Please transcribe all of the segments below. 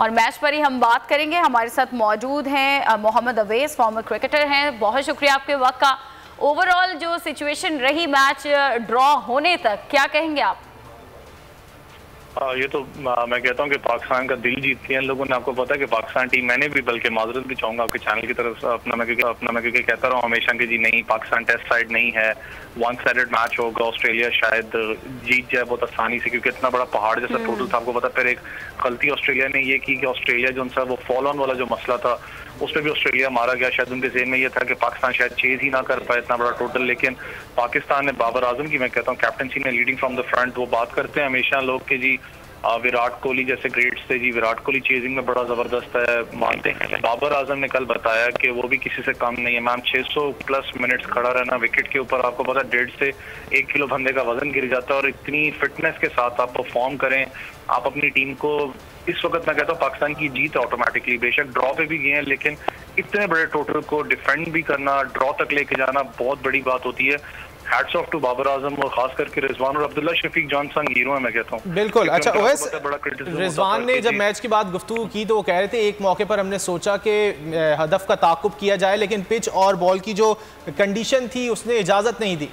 और मैच पर ही हम बात करेंगे। हमारे साथ मौजूद हैं मोहम्मद अवैस, फॉर्मर क्रिकेटर हैं। बहुत शुक्रिया आपके वक्त का। ओवरऑल जो सिचुएशन रही मैच ड्रॉ होने तक, क्या कहेंगे आप? ये तो मैं कहता हूँ कि पाकिस्तान का दिल जीत लिया इन लोगों ने। आपको पता है कि पाकिस्तान टीम, मैंने भी बल्कि माजरत भी चाहूंगा आपके चैनल की तरफ अपना मैं क्योंकि कहता रहा हूँ हमेशा कि जी नहीं, पाकिस्तान टेस्ट साइड नहीं है, वन साइडेड मैच होगा, ऑस्ट्रेलिया शायद जीत जाए बहुत आसानी से, क्योंकि इतना बड़ा पहाड़ जैसा टोटल था। आपको पता, फिर एक गलती ऑस्ट्रेलिया ने ये की कि ऑस्ट्रेलिया जो उनसा वो फॉल ऑन वाला जो मसला था उस पर भी ऑस्ट्रेलिया मारा गया। शायद उनके ज़हन में ये था कि पाकिस्तान शायद चेज ही ना कर पाए इतना बड़ा टोटल, लेकिन पाकिस्तान ने बाबर आजम की, मैं कहता हूँ कैप्टनसी ने लीडिंग फ्रॉम द फ्रंट। वो बात करते हैं हमेशा लोग कि जी विराट कोहली जैसे ग्रेट्स थे, जी विराट कोहली चेजिंग में बड़ा जबरदस्त है, मानते हैं। बाबर आजम ने कल बताया कि वो भी किसी से कम नहीं है। मैम 600+ मिनट्स खड़ा रहना विकेट के ऊपर, आपको पता 1.5 से 1 किलो बंदे का वजन गिर जाता है, और इतनी फिटनेस के साथ आप परफॉर्म करें, आप अपनी टीम को इस वक्त मैं कहता हूँ पाकिस्तान की जीत ऑटोमेटिकली। बेशक ड्रॉ पे भी गए हैं, लेकिन इतने बड़े टोटल को डिफेंड भी करना, ड्रॉ तक लेके जाना बहुत बड़ी बात होती है। Hats off to Babar Azam और खास करके रिजवान और अब्दुल्ला शफीक जॉनसन हीरो है, मैं कहता हूँ। बिल्कुल। अच्छा ओवैस, रिजवान ने जब मैच की बात गुफ्तगू की तो वो कह रहे थे एक मौके पर हमने सोचा कि हदफ का ताकुब किया जाए, लेकिन पिच और बॉल की जो कंडीशन थी उसने इजाजत नहीं दी।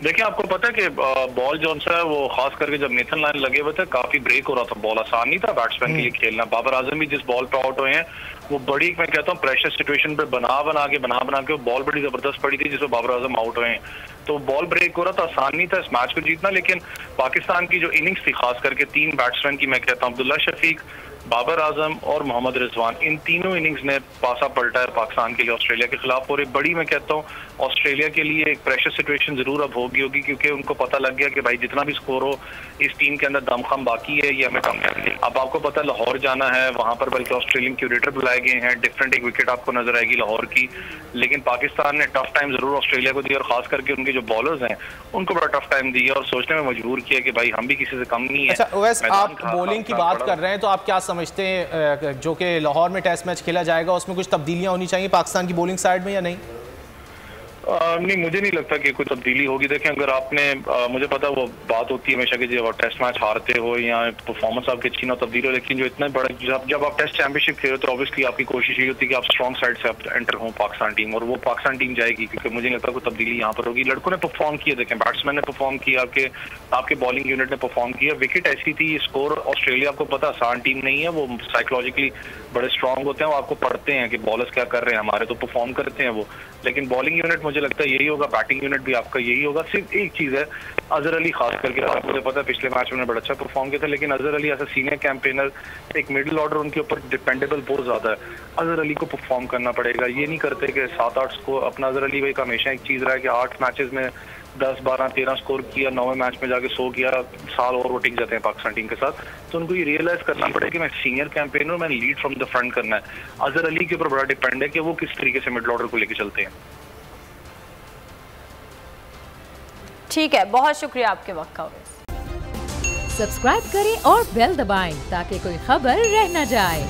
देखिए आपको पता है कि बॉल जो है वो खास करके जब नेथन लाइन लगे हुए थे काफी ब्रेक हो रहा था, बॉल आसान नहीं था बैट्समैन के लिए खेलना। बाबर आजम भी जिस बॉल पे आउट हुए हैं वो बड़ी, मैं कहता हूँ प्रेशर सिचुएशन पे बना के बॉल बड़ी जबरदस्त पड़ी थी जिसमें बाबर आजम आउट हुए हैं। तो बॉल ब्रेक हो रहा था, आसान नहीं था इस मैच को जीतना। लेकिन पाकिस्तान की जो इनिंग्स थी खास करके 3 बैट्समैन की, मैं कहता हूँ अब्दुल्ला शफीक, बाबर आजम और मोहम्मद रिजवान, इन तीनों इनिंग्स ने पासा पलटा है पाकिस्तान के लिए ऑस्ट्रेलिया के खिलाफ। और एक बड़ी, मैं कहता हूँ ऑस्ट्रेलिया के लिए एक प्रेशर सिचुएशन जरूर अब होगी, क्योंकि उनको पता लग गया कि भाई जितना भी स्कोर हो इस टीम के अंदर दमखम बाकी है, ये हमें कम करनी। अब आपको पता है लाहौर जाना है, वहां पर बल्कि ऑस्ट्रेलियन क्यूरेटर बुलाए गए हैं, डिफरेंट एक विकेट आपको नजर आएगी लाहौर की। लेकिन पाकिस्तान ने टफ टाइम जरूर ऑस्ट्रेलिया को दिया, और खास करके उनके जो बॉलर्स हैं उनको बड़ा टफ टाइम दिया और सोचने में मजबूर किया कि भाई हम भी किसी से कम नहीं है। अच्छा वैसे आप बॉलिंग की बात कर रहे हैं तो आप क्या समझते हैं जो कि लाहौर में टेस्ट मैच खेला जाएगा उसमें कुछ तब्दीलियां होनी चाहिए पाकिस्तान की बॉलिंग साइड में या नहीं? नहीं, मुझे नहीं लगता कि कोई तब्दीली होगी। देखें, अगर आपने मुझे पता वो बात होती है हमेशा कि जब आप टेस्ट मैच हारते हो या परफॉर्मेंस आपकी अच्छी ना तब्दीली हो, लेकिन जो इतना बड़ा जब आप टेस्ट चैंपियनशिप खेलो तो ऑब्वियसली आपकी कोशिश ये होती है कि आप स्ट्रॉन्ग साइड से आप एंटर हो पाकिस्तान टीम, और वो पाकिस्तान टीम जाएगी, क्योंकि मुझे नहीं लगता कोई तब्दीली यहाँ पर होगी। लड़कों ने परफॉर्म किया, देखें बैट्समैन ने परफॉर्म किया, आपके बॉलिंग यूनिट ने परफॉर्म किया, विकेट ऐसी थी, स्कोर ऑस्ट्रेलिया आपको पता आसान टीम नहीं है, वो साइकोलॉजिकली बड़े स्ट्रॉन्ग होते हैं, वो आपको पढ़ते हैं कि बॉलर्स क्या कर रहे हैं हमारे, तो परफॉर्म करते हैं वो। लेकिन बॉलिंग यूनिट मुझे लगता है यही होगा, बैटिंग यूनिट भी आपका यही होगा। सिर्फ एक चीज है, अजहर अली खास करके, मुझे पता है पिछले मैच में बड़ा अच्छा परफॉर्म किया था, लेकिन अजहर अली ऐसा सीनियर कैंपेनर, एक मिडिल ऑर्डर उनके ऊपर डिपेंडेबल बहुत ज्यादा है। अजहर अली को परफॉर्म करना पड़ेगा, ये नहीं करते कि 7-8 स्कोर। अपना अजहर अली भाई का हमेशा एक चीज रहा है कि 8 मैचेस में 10, 12, 13 स्कोर किया, 9वें मैच में जाके 100 किया, साल और वो टिक जाते हैं पाकिस्तान टीम के साथ। तो उनको ये रियलाइज करना पड़ेगा कि मैं सीनियर कैंपेनर, मैं लीड फ्रॉम द फ्रंट करना है। अजहर अली के ऊपर बड़ा डिपेंड है कि वो किस तरीके से मिडिल ऑर्डर को लेकर चलते हैं। ठीक है, बहुत शुक्रिया आपके वक्त का। सब्सक्राइब करें और बेल दबाएं ताकि कोई खबर रह न जाए।